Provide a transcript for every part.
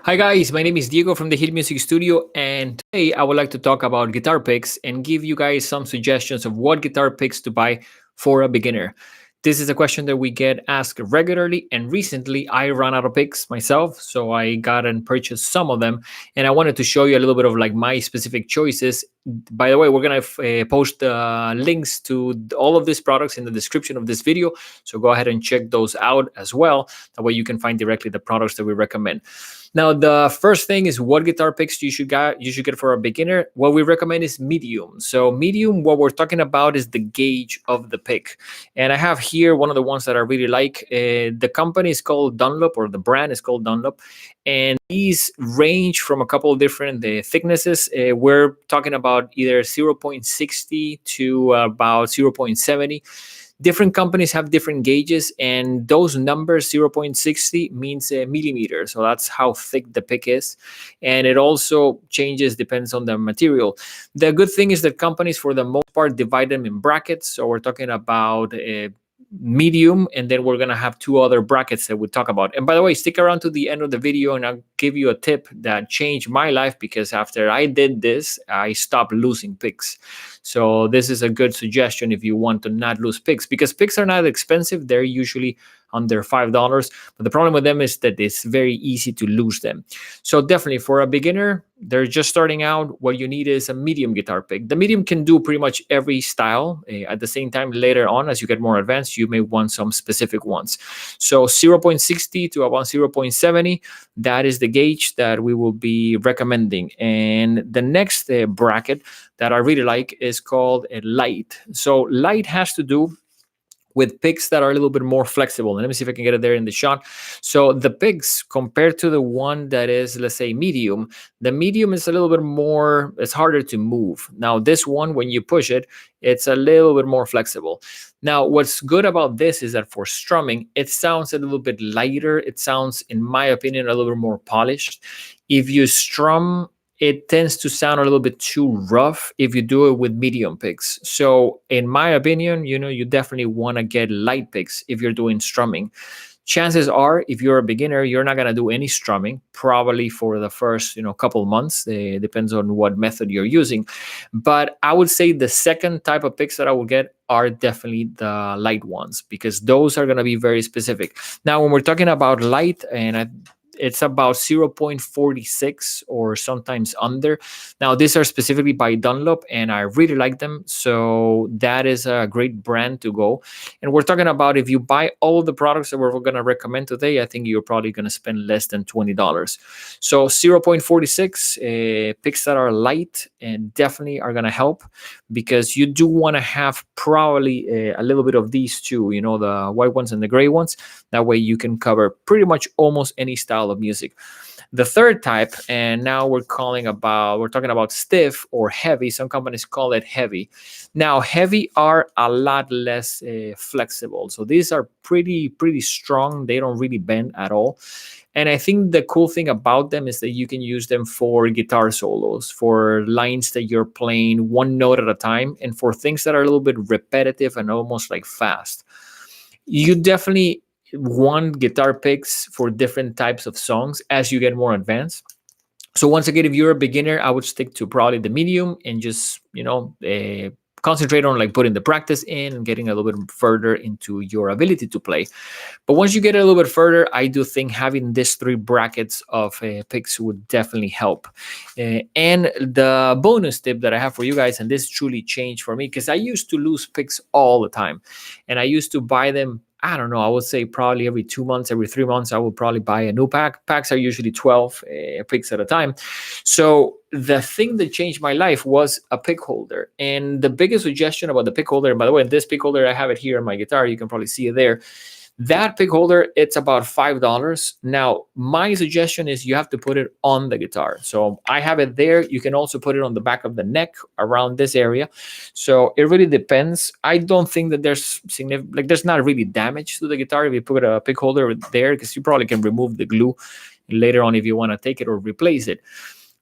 Hi guys, my name is Diego from the Hill Music Studio, and today I would like to talk about guitar picks and give you guys some suggestions of what guitar picks to buy for a beginner. This is a question that we get asked regularly, and recently I ran out of picks myself, so I got and purchased some of them, and I wanted to show you a little bit of like my specific choices. By the way, we're gonna post links to all of these products in the description of this video, so go ahead and check those out as well. That way you can find directly the products that we recommend. Now, the first thing is what guitar picks you should get for a beginner. What we recommend is medium. So medium, what we're talking about is the gauge of the pick. And I have here one of the ones that I really like. The company is called Dunlop, or the brand is called Dunlop. And these range from a couple of different thicknesses. We're talking about either 0.60 to about 0.70. Different companies have different gauges, and those numbers 0.60 means a millimeter, so that's how thick the pick is. And it also changes, depends on the material. The good thing is that companies for the most part divide them in brackets, so we're talking about medium, and then we're going to have two other brackets that we'll talk about. And by the way, stick around to the end of the video and I'll give you a tip that changed my life, because after I did this, I stopped losing picks. So this is a good suggestion if you want to not lose picks, because picks are not expensive. They're usually under $5, but the problem with them is that it's very easy to lose them. So definitely for a beginner, they're just starting out, what you need is a medium guitar pick. The medium can do pretty much every style. At the same time, later on, as you get more advanced, you may want some specific ones. So 0.60 to about 0.70, that is the gauge that we will be recommending. And the next bracket that I really like is called a light. So light has to do with picks that are a little bit more flexible. And let me see if I can get it there in the shot. So the picks, compared to the one that is, let's say, medium, the medium is a little bit more, it's harder to move. Now this one, when you push it, it's a little bit more flexible. Now, what's good about this is that for strumming, it sounds a little bit lighter. It sounds, in my opinion, a little bit more polished. If you strum, it tends to sound a little bit too rough if you do it with medium picks. So in my opinion, you definitely want to get light picks if you're doing strumming. Chances are, if you're a beginner, you're not going to do any strumming, probably for the first couple months. It depends on what method you're using. But I would say the second type of picks that I would get are definitely the light ones, because those are going to be very specific. Now, when we're talking about light, it's about 0.46 or sometimes under. Now, these are specifically by Dunlop, and I really like them. So that is a great brand to go. And we're talking about, if you buy all of the products that we're going to recommend today, I think you're probably going to spend less than $20. So 0.46 picks that are light and definitely are going to help, because you do want to have probably a little bit of these two, the white ones and the gray ones. That way you can cover pretty much almost any style of music. The third type, and now we're talking about stiff or heavy. Some companies call it heavy. Now, heavy are a lot less flexible. So these are pretty strong. They don't really bend at all. And I think the cool thing about them is that you can use them for guitar solos, for lines that you're playing one note at a time, and for things that are a little bit repetitive and almost like fast. You definitely want guitar picks for different types of songs as you get more advanced. So once again, if you're a beginner, I would stick to probably the medium and just concentrate on like putting the practice in and getting a little bit further into your ability to play. But once you get a little bit further, I do think having these three brackets of picks would definitely help. And the bonus tip that I have for you guys, and this truly changed for me, because I used to lose picks all the time, and I used to buy them, I don't know, I would say probably every 2 months, every 3 months, I would probably buy a new pack. Packs are usually 12 picks at a time. So the thing that changed my life was a pick holder. And the biggest suggestion about the pick holder, and by the way, this pick holder, I have it here on my guitar. You can probably see it there. That pick holder, it's about $5. Now, my suggestion is you have to put it on the guitar. So I have it there. You can also put it on the back of the neck around this area. So it really depends. I don't think that there's there's not really damage to the guitar if you put a pick holder there, because you probably can remove the glue later on if you want to take it or replace it.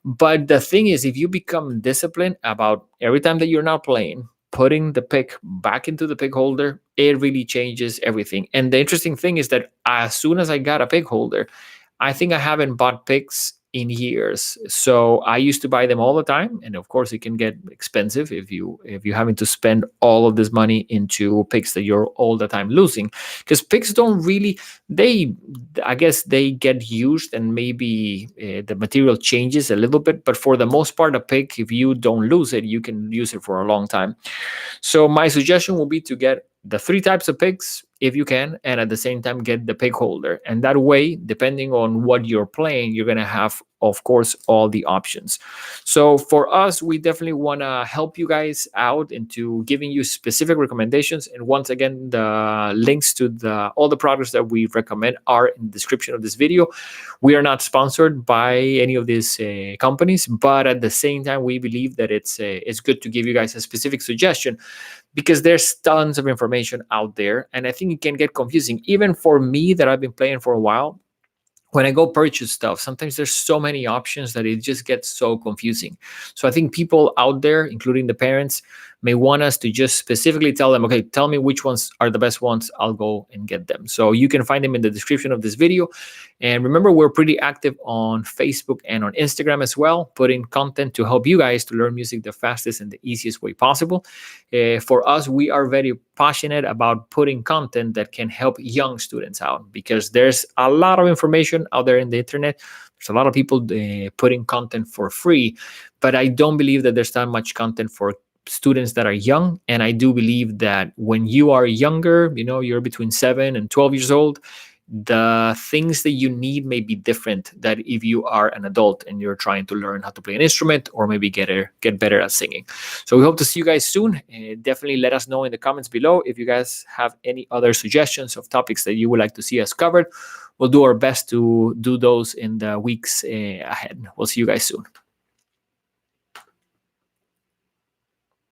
But the thing is, if you become disciplined about every time that you're not playing, putting the pick back into the pick holder, it really changes everything. And the interesting thing is that as soon as I got a pick holder, I think I haven't bought picks in years. So I used to buy them all the time, and of course it can get expensive if you're having to spend all of this money into picks that you're all the time losing, because picks don't really, they, I guess they get used and maybe the material changes a little bit, but for the most part a pick, if you don't lose it, you can use it for a long time. So my suggestion will be to get the three types of picks if you can, and at the same time get the pick holder. And that way, depending on what you're playing, you're going to have, of course, all the options. So for us, we definitely want to help you guys out into giving you specific recommendations. And once again, the links to all the products that we recommend are in the description of this video. We are not sponsored by any of these companies, but at the same time, we believe that it's good to give you guys a specific suggestion, because there's tons of information out there, and I think it can get confusing. Even for me, that I've been playing for a while, when I go purchase stuff, sometimes there's so many options that it just gets so confusing. So I think people out there, including the parents, may want us to just specifically tell them, okay, tell me which ones are the best ones. I'll go and get them. So you can find them in the description of this video. And remember, we're pretty active on Facebook and on Instagram as well, putting content to help you guys to learn music the fastest and the easiest way possible. For us, we are very passionate about putting content that can help young students out, because there's a lot of information out there in the internet. There's a lot of people putting content for free, but I don't believe that there's that much content for students that are young. And I do believe that when you are younger, you're between 7 and 12 years old, the things that you need may be different than if you are an adult and you're trying to learn how to play an instrument, or maybe get better at singing. So we hope to see you guys soon. Definitely let us know in the comments below if you guys have any other suggestions of topics that you would like to see us covered. We'll do our best to do those in the weeks ahead. We'll see you guys soon.